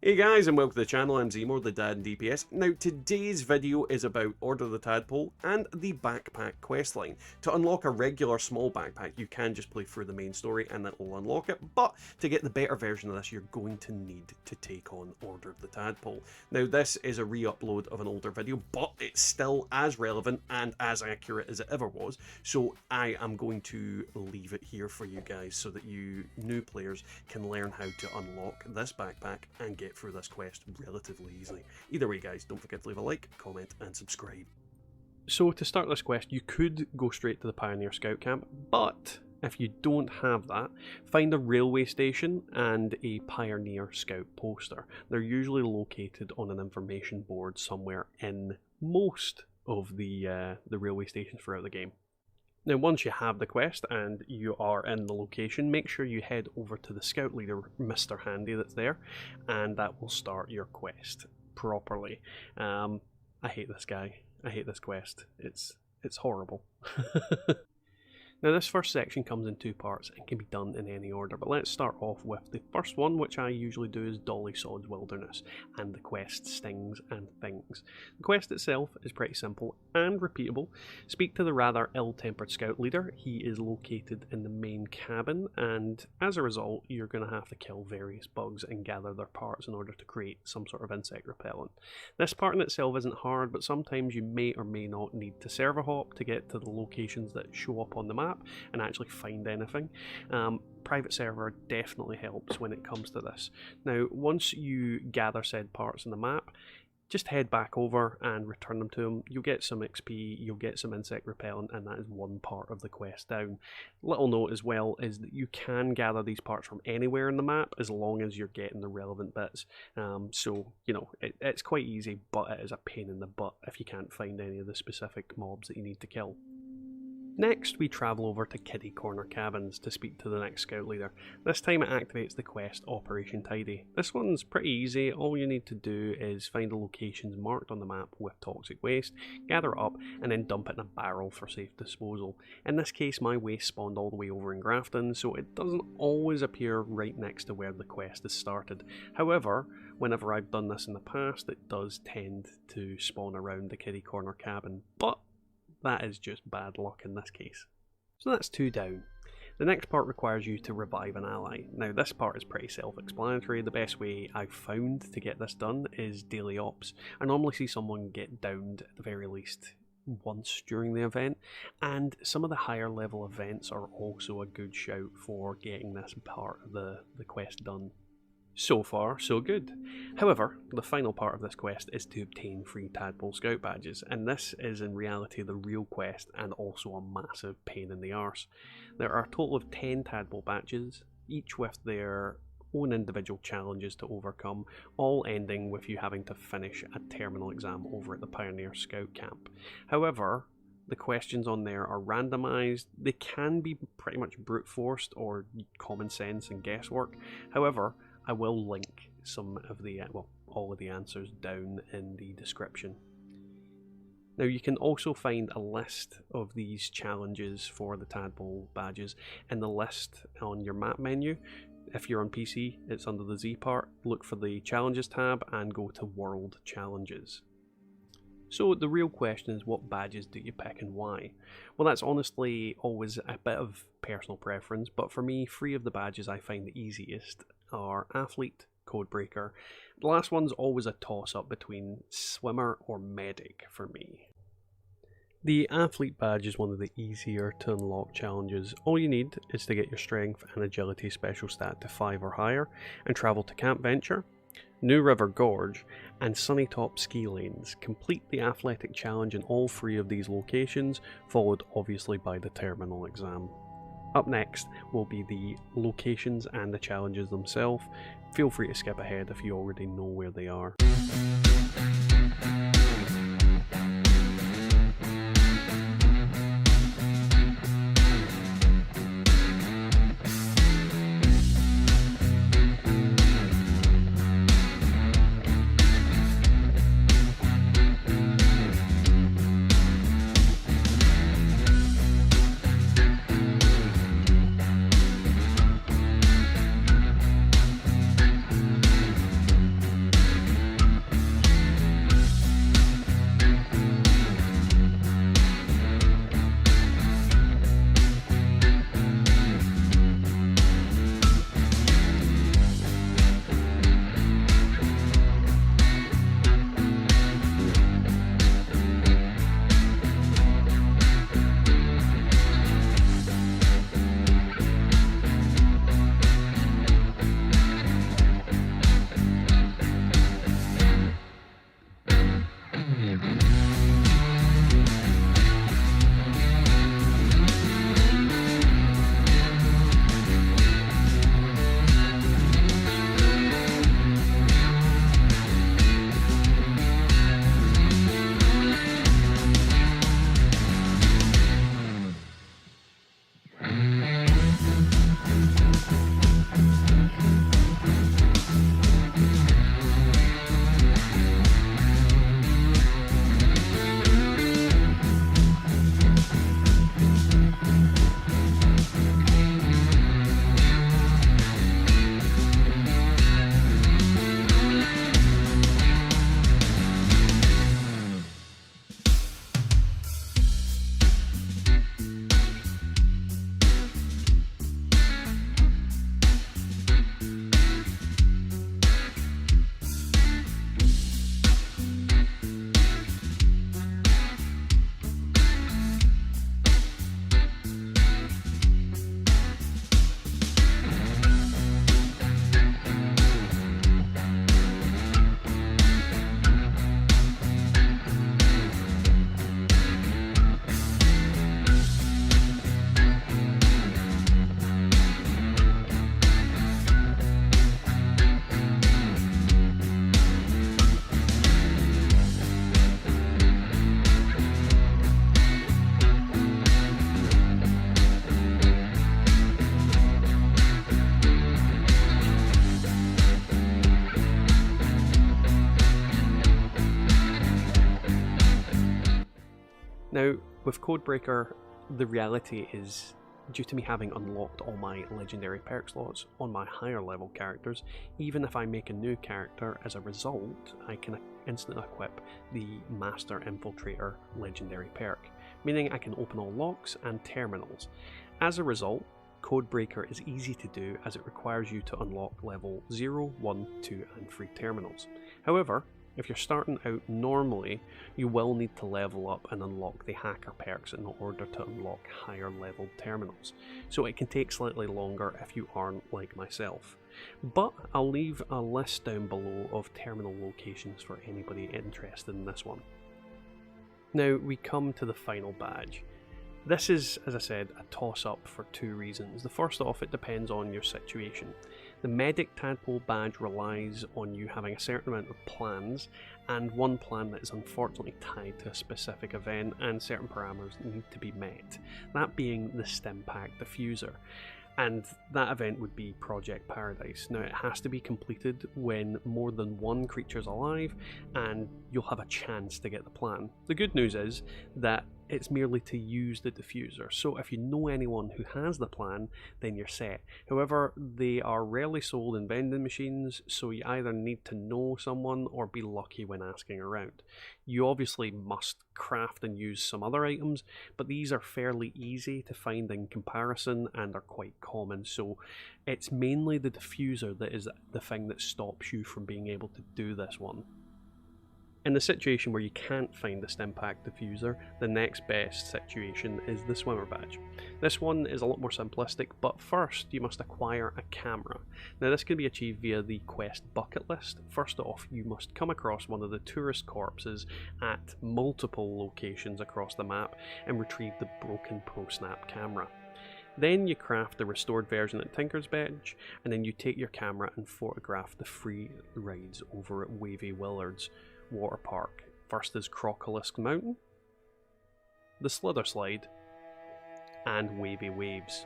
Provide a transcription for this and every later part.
Hey guys, and welcome to the channel. I'm Zemo, the dad in DPS. Now today's video is about Order the Tadpole and the backpack questline. To unlock a regular small backpack, you can just play through the main story and that will unlock it, but to get the better version of this, you're going to need to take on Order the Tadpole. Now this is a re-upload of an older video, but it's still as relevant and as accurate as it ever was, so I am going to leave it here for you guys so that you new players can learn how to unlock this backpack and get through this quest relatively easily. Either way guys, don't forget to leave a like, comment and subscribe. So to start this quest, you could go straight to the Pioneer Scout Camp, but if you don't have that, find a railway station and a Pioneer Scout poster. They're usually located on an information board somewhere in most of the railway stations throughout the game. Now once you have the quest and you are in the location, make sure you head over to the scout leader, Mr. Handy, that's there, and that will start your quest properly. I hate this guy. I hate this quest. It's horrible. Now this first section comes in two parts and can be done in any order, but let's start off with the first one, which I usually do is Dolly Sod's Wilderness, and the quest Stings and Things. The quest itself is pretty simple and repeatable. Speak to the rather ill-tempered scout leader. He is located in the main cabin, and as a result you're going to have to kill various bugs and gather their parts in order to create some sort of insect repellent. This part in itself isn't hard, but sometimes you may or may not need to server hop to get to the locations that show up on the map and actually find anything. Private server definitely helps when it comes to this. Now once you gather said parts on the map, just head back over and return them to him. You'll get some XP, you'll get some insect repellent, and that is one part of the quest down. Little note as well is that you can gather these parts from anywhere in the map as long as you're getting the relevant bits. So, you know, it's quite easy, but it is a pain in the butt if you can't find any of the specific mobs that you need to kill. Next, we travel over to Kiddie Corner Cabins to speak to the next scout leader. This time it activates the quest Operation Tidy. This one's pretty easy. All you need to do is find the locations marked on the map with toxic waste, gather it up, and then dump it in a barrel for safe disposal. In this case, my waste spawned all the way over in Grafton, so it doesn't always appear right next to where the quest is started. However, whenever I've done this in the past, it does tend to spawn around the Kiddie Corner Cabin, but that is just bad luck in this case. So that's 2 down. The next part requires you to revive an ally. Now this part is pretty self-explanatory. The best way I've found to get this done is daily ops. I normally see someone get downed at the very least once during the event, and some of the higher level events are also a good shout for getting this part of the quest done. So far, so good. However, the final part of this quest is to obtain free Tadpole Scout badges, and this is in reality the real quest and also a massive pain in the arse. There are a total of 10 Tadpole badges, each with their own individual challenges to overcome, all ending with you having to finish a terminal exam over at the Pioneer Scout Camp. However, the questions on there are randomized. They can be pretty much brute forced or common sense and guesswork. However, I will link some of the, well, all of the answers down in the description. Now you can also find a list of these challenges for the Tadpole badges in the list on your map menu. If you're on PC, it's under the Z part. Look for the Challenges tab and go to World Challenges. So the real question is, what badges do you pick and why? Well, that's honestly always a bit of personal preference, but for me, 3 of the badges I find the easiest are Athlete, Codebreaker. The last one's always a toss-up between Swimmer or Medic for me. The Athlete badge is one of the easier to unlock challenges. All you need is to get your Strength and Agility special stat to 5 or higher and travel to Camp Venture, New River Gorge, and Sunnytop Ski Lanes. Complete the athletic challenge in all 3 of these locations, followed obviously by the terminal exam. Up next will be the locations and the challenges themselves. Feel free to skip ahead if you already know where they are. Now, with Codebreaker, the reality is, due to me having unlocked all my legendary perk slots on my higher level characters, even if I make a new character, as a result, I can instantly equip the Master Infiltrator legendary perk, meaning I can open all locks and terminals. As a result, Codebreaker is easy to do as it requires you to unlock level 0, 1, 2 and 3 terminals. However, if you're starting out normally, you will need to level up and unlock the hacker perks in order to unlock higher level terminals, so it can take slightly longer if you aren't like myself. But I'll leave a list down below of terminal locations for anybody interested in this one. Now we come to the final badge. This is, as I said, a toss-up for two reasons. The first off, it depends on your situation. The Medic Tadpole badge relies on you having a certain amount of plans, and one plan that is unfortunately tied to a specific event, and certain parameters need to be met, that being the Stimpack Diffuser. And that event would be Project Paradise. Now it has to be completed when more than one creature's alive, and you'll have a chance to get the plan. The good news is that it's merely to use the diffuser, so if you know anyone who has the plan, then you're set. However, they are rarely sold in vending machines, so you either need to know someone or be lucky when asking around. You obviously must craft and use some other items, but these are fairly easy to find in comparison and are quite common, so it's mainly the diffuser that is the thing that stops you from being able to do this one. In the situation where you can't find the Stimpack Diffuser, the next best situation is the Swimmer badge. This one is a lot more simplistic, but first you must acquire a camera. Now this can be achieved via the quest bucket list. First off, you must come across one of the tourist corpses at multiple locations across the map and retrieve the broken ProSnap camera. Then you craft the restored version at Tinker's Bench, and then you take your camera and photograph the free rides over at Wavy Willards water park. First is Crocolisk Mountain, the Slither Slide, and Wavy Waves.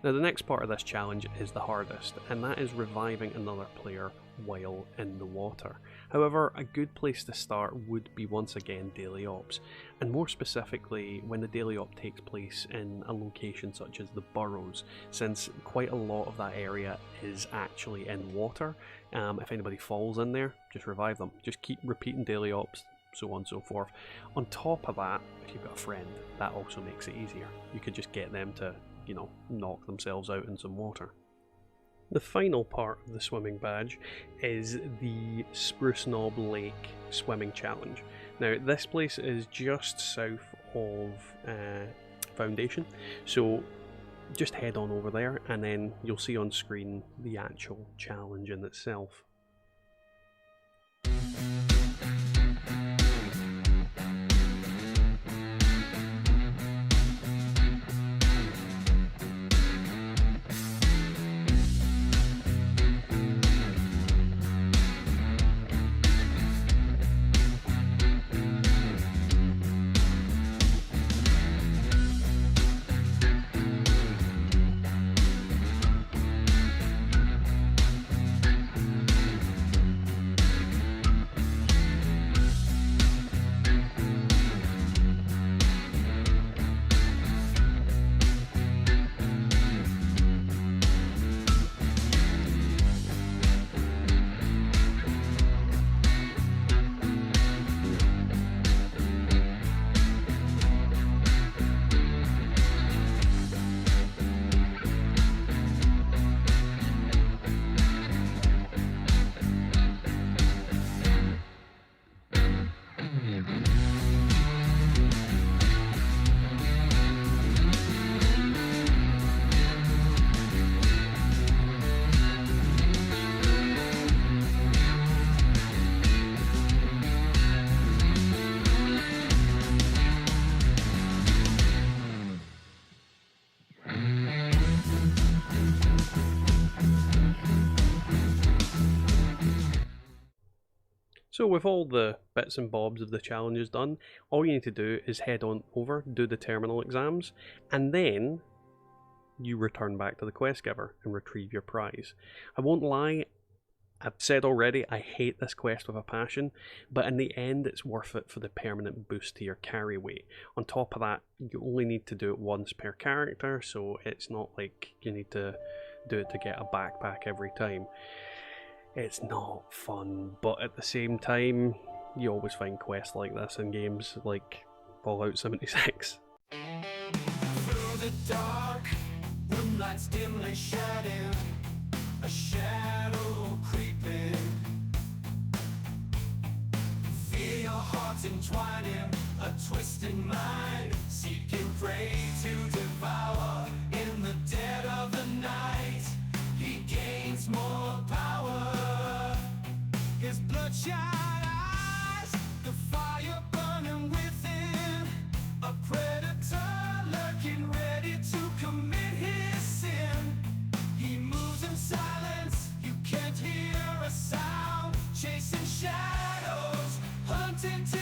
Now the next part of this challenge is the hardest, and that is reviving another player while in the water. However, a good place to start would be once again daily ops, and more specifically when the daily op takes place in a location such as the Burrows, since quite a lot of that area is actually in water. If anybody falls in there, just revive them. Just keep repeating daily ops, so on and so forth. On top of that, if you've got a friend, that also makes it easier. You could just get them to, you know, knock themselves out in some water. The final part of the swimming badge is the Spruce Knob Lake Swimming Challenge. Now this place is just south of Foundation, so just head on over there and then you'll see on screen the actual challenge in itself. So with all the bits and bobs of the challenges done, all you need to do is head on over, do the terminal exams, and then you return back to the quest giver and retrieve your prize. I won't lie, I've said already, I hate this quest with a passion, but in the end it's worth it for the permanent boost to your carry weight. On top of that, you only need to do it once per character, so it's not like you need to do it to get a backpack every time. It's not fun, but at the same time, you always find quests like this in games like Fallout 76. Through the dark, moonlight's dimly shedding, a shadow creeping. Feel your heart entwining, a twisting mind, seeking prey to devour. In the dead of the night, he gains more power. His bloodshot eyes, the fire burning within, a predator lurking ready to commit his sin. He moves in silence, you can't hear a sound, chasing shadows, hunting till